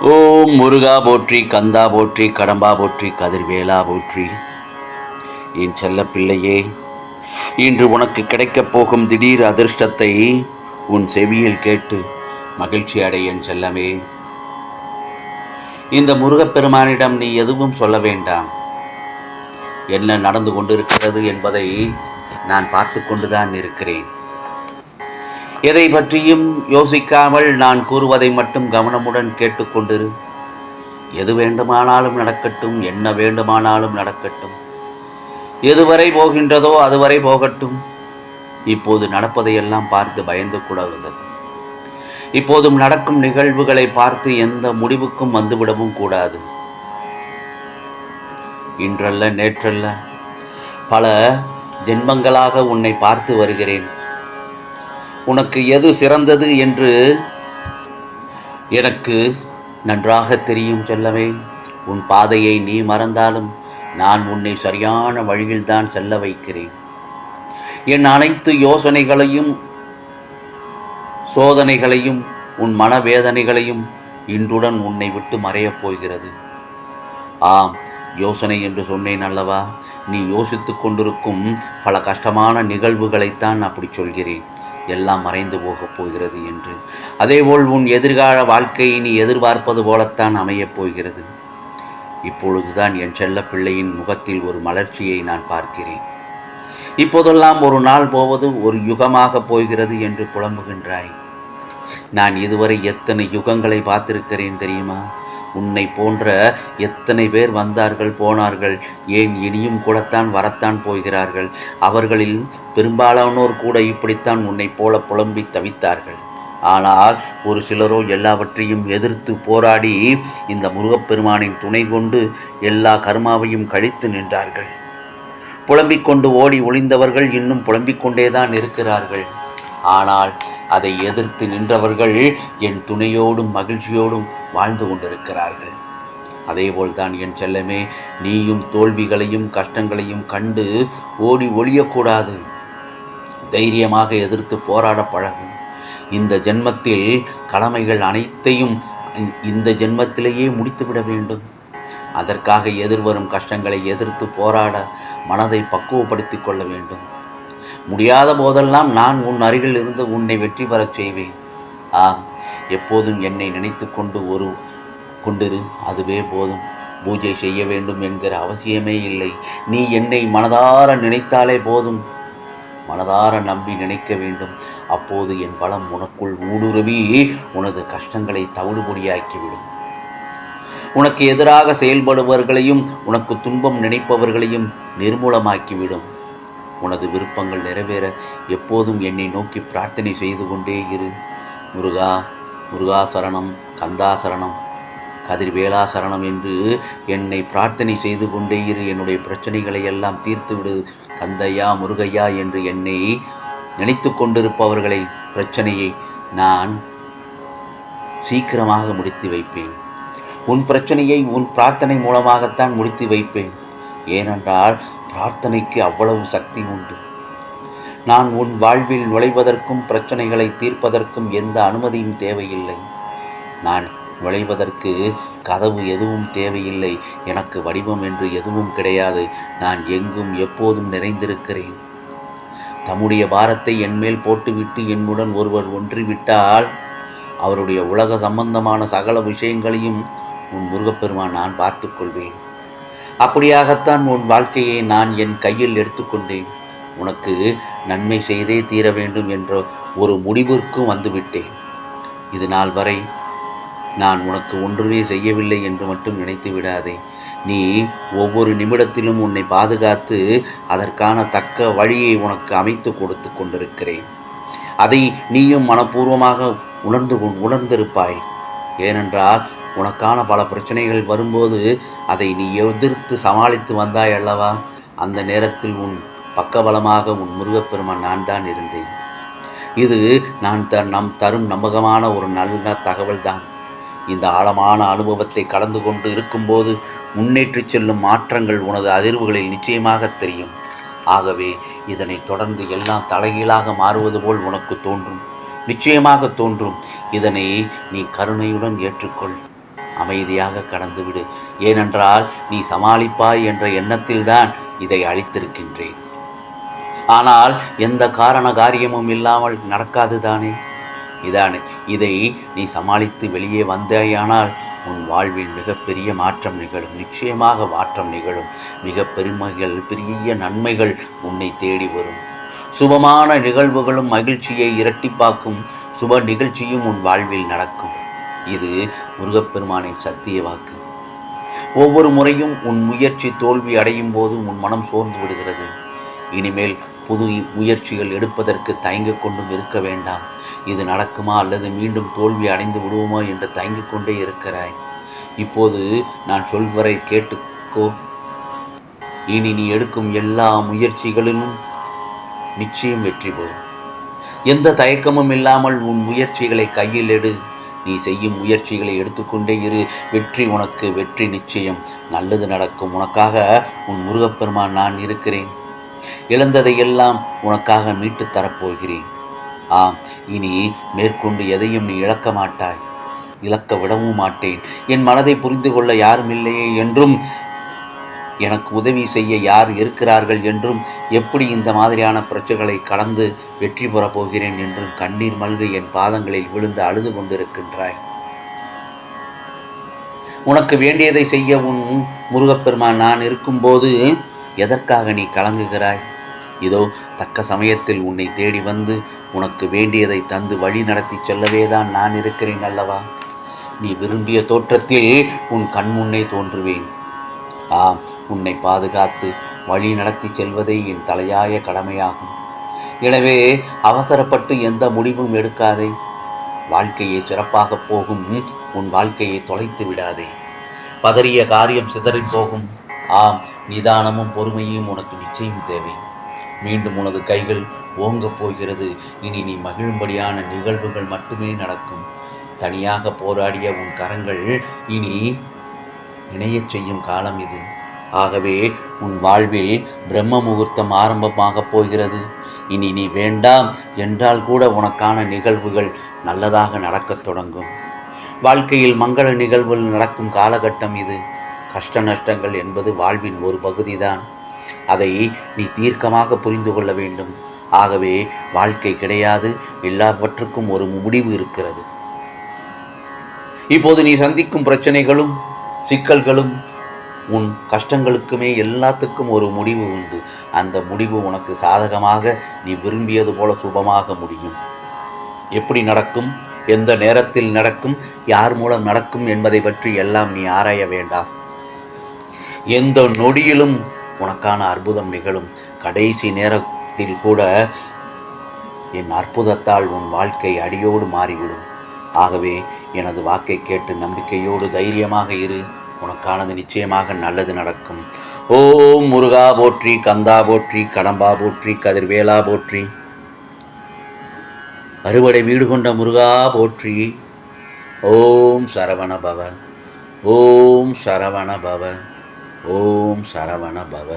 ஓம் முருகா போற்றி, கந்தா போற்றி, கடம்பா போற்றி, கதிர்வேலா போற்றி. என் செல்ல பிள்ளையே, இன்று உனக்கு கிடைக்கப் போகும் திடீர் அதிர்ஷ்டத்தை உன் செவியில் கேட்டு மகிழ்ச்சி அடை என் செல்லமே. இந்த முருகப்பெருமானிடம் நீ எதுவும் சொல்ல வேண்டாம். என்ன நடந்து கொண்டிருக்கிறது என்பதை நான் பார்த்து கொண்டுதான் இருக்கிறேன். எதை பற்றியும் யோசிக்காமல் நான் கூறுவதை மட்டும் கவனமுடன் கேட்டுக்கொண்டிரு. எது வேண்டுமானாலும் நடக்கட்டும், என்ன வேண்டுமானாலும் நடக்கட்டும், எதுவரை போகின்றதோ அதுவரை போகட்டும். இப்போது நடப்பதையெல்லாம் பார்த்து பயந்து கூடாது. இப்போதும் நடக்கும் நிகழ்வுகளை பார்த்து எந்த முடிவுக்கும் வந்துவிடவும் கூடாது. இன்றல்ல நேற்றல்ல பல ஜென்மங்களாக உன்னை பார்த்து வருகிறேன். உனக்கு எது சிறந்தது என்று எனக்கு நன்றாக தெரியும் செல்லவே. உன் பாதையை நீ மறந்தாலும் நான் உன்னை சரியான வழியில்தான் செல்ல வைக்கிறேன். என் அனைத்து யோசனைகளையும் சோதனைகளையும் உன் மனவேதனைகளையும் இன்றுடன் உன்னை விட்டு மறையப் போகிறது. ஆம், யோசனை என்று சொன்னேன் அல்லவா? நீ யோசித்துக் கொண்டிருக்கும் பல கஷ்டமான நிகழ்வுகளைத்தான் அப்படி சொல்கிறேன். எல்லாம் மறைந்து போகப் போகிறது என்று. அதேபோல் உன் எதிர்கால வாழ்க்கையை நீ எதிர்பார்ப்பது போலத்தான் அமையப் போகிறது. இப்பொழுதுதான் என் செல்ல பிள்ளையின் முகத்தில் ஒரு மலர்ச்சியை நான் பார்க்கிறேன். இப்போதெல்லாம் ஒரு நாள் போவது ஒரு யுகமாக போகிறது என்று புலம்புகின்றாய். நான் இதுவரை எத்தனை யுகங்களை பார்த்திருக்கிறேன் தெரியுமா? உன்னை போன்ற எத்தனை பேர் வந்தார்கள் போனார்கள். ஏன் இனியும் கூடத்தான் வரத்தான் போகிறார்கள். அவர்களில் பெரும்பாலானோர் கூட இப்படித்தான் உன்னை போல புலம்பி தவித்தார்கள். ஆனால் ஒரு சிலரோ எல்லாவற்றையும் எதிர்த்து போராடி இந்த முருகப்பெருமானின் துணை கொண்டு எல்லா கர்மாவையும் கழித்து நின்றார்கள். புலம்பிக் கொண்டு ஓடி ஒளிந்தவர்கள் இன்னும் புலம்பிக் கொண்டேதான் இருக்கிறார்கள். ஆனால் அதை எதிர்த்து நின்றவர்கள் என் துணையோடும் மகிழ்ச்சியோடும் வாழ்ந்து கொண்டிருக்கிறார்கள். அதேபோல்தான் என் செல்லமே, நீயும் தோல்விகளையும் கஷ்டங்களையும் கண்டு ஓடி ஒளியக்கூடாது. தைரியமாக எதிர்த்து போராட பழகும். இந்த ஜென்மத்தில் கடமைகள் அனைத்தையும் இந்த ஜென்மத்திலேயே முடித்துவிட வேண்டும். அதற்காக எதிர்வரும் கஷ்டங்களை எதிர்த்து போராட மனதை பக்குவப்படுத்திக் கொள்ள வேண்டும். முடியாத போதெல்லாம் நான் உன் அருகில் இருந்து உன்னை வெற்றி பெறச் செய்வேன். ஆம், எப்போதும் என்னை நினைத்து கொண்டிரு, அதுவே போதும். பூஜை செய்ய வேண்டும் என்கிற அவசியமே இல்லை. நீ என்னை மனதார நினைத்தாலே போதும். மனதார நம்பி நினைக்க வேண்டும். அப்போது என் பலம் உனக்குள் ஊடுருவி உனது கஷ்டங்களை தவிடுபொடியாக்கிவிடும். உனக்கு எதிராக செயல்படுபவர்களையும் உனக்கு துன்பம் நினைப்பவர்களையும் நிர்மூலமாக்கிவிடும். உனது விருப்பங்கள் நிறைவேற எப்போதும் என்னை நோக்கி பிரார்த்தனை செய்து கொண்டே இரு. முருகா, முருகா சரணம், கந்தா சரணம், கதிர்வேலா சரணம் என்று என்னை பிரார்த்தனை செய்து கொண்டே இரு. என்னுடைய பிரச்சனைகளை எல்லாம் தீர்த்துவிடு கந்தையா, முருகையா என்று என்னை நினைத்து கொண்டிருப்பவர்களை பிரச்சனையை நான் சீக்கிரமாக முடித்து வைப்பேன். உன் பிரச்சனையை உன் பிரார்த்தனை மூலமாகத்தான் முடித்து வைப்பேன். ஏனென்றால் பிரார்த்தனைக்கு அவ்வளவு சக்தி உண்டு. நான் உன் வாழ்வில் நுழைவதற்கும் பிரச்சனைகளை தீர்ப்பதற்கும் எந்த அனுமதியும் தேவையில்லை. நான் நுழைவதற்கு கதவு எதுவும் தேவையில்லை. எனக்கு வடிவம் என்று எதுவும் கிடையாது. நான் எங்கும் எப்போதும் நிறைந்திருக்கிறேன். தம்முடைய பாரத்தை என்மேல் போட்டுவிட்டு என்னுடன் ஒருவர் ஒன்றிவிட்டால் அவருடைய உலக சம்பந்தமான சகல விஷயங்களையும் உன் முருகப்பெருமான் நான் பார்த்துக் கொள்வேன். அப்படியாகத்தான் உன் வாழ்க்கையை நான் என் கையில் எடுத்துக்கொண்டேன். உனக்கு நன்மை செய்தே தீர வேண்டும் என்ற ஒரு முடிவிற்கும் வந்துவிட்டேன். இது நாள் வரை நான் உனக்கு ஒன்றுமே செய்யவில்லை என்று மட்டும் நினைத்து விடாதே. நீ ஒவ்வொரு நிமிடத்திலும் உன்னை பாதுகாத்து அதற்கான தக்க வழியை உனக்கு அமைத்து கொடுத்து கொண்டிருக்கிறேன். அதை நீயும் மனப்பூர்வமாக உணர்ந்திருப்பாய். ஏனென்றால் உனக்கான பல பிரச்சனைகள் வரும்போது அதை நீ எதிர்த்து சமாளித்து வந்தாய் அல்லவா? அந்த நேரத்தில் உன் பக்கபலமாக உன் முருகப்பெருமான் நான் தான் இருந்தேன். இது நான் தரும் நம்பகமான ஒரு நல்ல தகவல் தான். இந்த ஆழமான அனுபவத்தை கடந்து கொண்டு இருக்கும்போது முன்னேற்றி செல்லும் மாற்றங்கள் உனது அதிர்வுகளில் நிச்சயமாக தெரியும். ஆகவே இதனை தொடர்ந்து எல்லாம் தலைகீழாக மாறுவது போல் உனக்கு தோன்றும். நிச்சயமாக தோன்றும். இதனை நீ கருணையுடன் ஏற்றுக்கொள். அமைதியாக கடந்துவிடு. ஏனென்றால் நீ சமாளிப்பாய் என்ற எண்ணத்தில்தான் இதை அளித்திருக்கின்றேன். ஆனால் எந்த காரண காரியமும் இல்லாமல் நடக்காதுதானே. இதை நீ சமாளித்து வெளியே வந்தாயானால் உன் வாழ்வில் மிகப்பெரிய மாற்றம் நிகழும். நிச்சயமாக மாற்றம் நிகழும். மிக பெரிய நன்மைகள் உன்னை தேடி வரும். சுபமான நிகழ்வுகளும் மகிழ்ச்சியை இரட்டிப்பாக்கும் சுப நிகழ்ச்சியும் உன் வாழ்வில் நடக்கும். இது முருகப்பெருமானின் சத்திய வாக்கு. ஒவ்வொரு முறையும் உன் முயற்சி தோல்வி அடையும் போது உன் மனம் சோர்ந்து விடுகிறது. இனிமேல் புது முயற்சிகள் எடுப்பதற்கு தயங்கிக் கொண்டும் இருக்க வேண்டாம். இது நடக்குமா அல்லது மீண்டும் தோல்வி அடைந்து விடுவோமா என்று தயங்கிக் கொண்டே இருக்கிறாய். இப்போது நான் சொல்வதை கேட்டுக்கோ. இனி நீ எடுக்கும் எல்லா முயற்சிகளிலும் நிச்சயம் வெற்றி பெறும். எந்த தயக்கமும் இல்லாமல் உன் முயற்சிகளை கையில் எடு. நீ செய்யும் முயற்சிகளை எடுத்துக்கொண்டே இரு. வெற்றி நிச்சயம். நல்லது நடக்கும். உனக்காக உன் முருகப்பெருமான் நான் இருக்கிறேன். இழந்ததையெல்லாம் உனக்காக மீட்டு தரப்போகிறேன். ஆம், இனி மேற்கொண்டு எதையும் நீ இழக்க மாட்டாய். இழக்க விடவும் மாட்டேன். என் மனதை புரிந்து கொள்ள யாரும் இல்லையே என்றும், எனக்கு உதவி செய்ய யார் இருக்கிறார்கள் என்றும், எப்படி இந்த மாதிரியான பிரச்சனைகளை கடந்து வெற்றி பெறப் போகிறேன் என்றும் கண்ணீர் மல்க என் பாதங்களில் விழுந்து அழுது கொண்டிருக்கின்றாய். உனக்கு வேண்டியதை செய்ய உன் முருகப்பெருமான் நான் இருக்கும்போது எதற்காக நீ கலங்குகிறாய்? இதோ தக்க சமயத்தில் உன்னை தேடி வந்து உனக்கு வேண்டியதை தந்து வழி நடத்தி செல்லவேதான் நான் இருக்கிறேன் அல்லவா? நீ விரும்பிய தோற்றத்தில் உன் கண் முன்னே தோன்றுவேன். ஆம், உன்னை பாதுகாத்து வழி நடத்தி செல்வதே என் தலையாய கடமையாகும். எனவே அவசரப்பட்டு எந்த முடிவும் எடுக்காதே. வாழ்க்கையை சிறப்பாக போகும் உன் வாழ்க்கையை தொலைத்து விடாதே. பதறிய காரியம் சிதறி போகும். ஆம், நிதானமும் பொறுமையும் உனக்கு நிச்சயம் தேவை. மீண்டும் உனது கைகள் ஓங்கப் போகிறது. இனி நீ மகிழும்படியான நிகழ்வுகள் மட்டுமே நடக்கும். தனியாக போராடிய உன் கரங்கள் இனி இணையச் செய்யும் காலம் இது. ஆகவே உன் வாழ்வில் பிரம்ம முகூர்த்தம் ஆரம்பமாகப் போகிறது. இனி நீ வேண்டாம் என்றால் கூட உனக்கான நிகழ்வுகள் நல்லதாக நடக்கத் தொடங்கும். வாழ்க்கையில் மங்கள நிகழ்வுகள் நடக்கும் காலகட்டம் இது. கஷ்ட நஷ்டங்கள் என்பது வாழ்வின் ஒரு பகுதிதான். அதை நீ தீர்க்கமாக புரிந்து கொள்ள வேண்டும். ஆகவே வாழ்க்கை கிடையாது, எல்லாவற்றுக்கும் ஒரு முடிவு இருக்கிறது. இப்போது நீ சந்திக்கும் பிரச்சனைகளும் சிக்கல்களும் உன் கஷ்டங்களுக்குமே எல்லாத்துக்கும் ஒரு முடிவு உண்டு. அந்த முடிவு உனக்கு சாதகமாக நீ விரும்பியது போல சுபமாக முடியும். எப்படி நடக்கும், எந்த நேரத்தில் நடக்கும், யார் மூலம் நடக்கும் என்பதை பற்றி எல்லாம் நீ ஆராய வேண்டாம். எந்த நொடியிலும் உனக்கான அற்புதம் நிகழும். கடைசி நேரத்தில் கூட என் அற்புதத்தால் உன் வாழ்க்கை அடியோடு மாறிவிடும். ஆகவே எனது வாக்கை கேட்டு நம்பிக்கையோடு தைரியமாக இரு. உனக்கானது நிச்சயமாக நல்லது நடக்கும். ஓம் முருகா போற்றி, கந்தா போற்றி, கடம்பா போற்றி, கதிர்வேலா போற்றி, அறுவடை வீடு கொண்ட முருகா போற்றி. ஓம் சரவண பவ, ஓம் சரவண பவ, ஓம் சரவண பவ.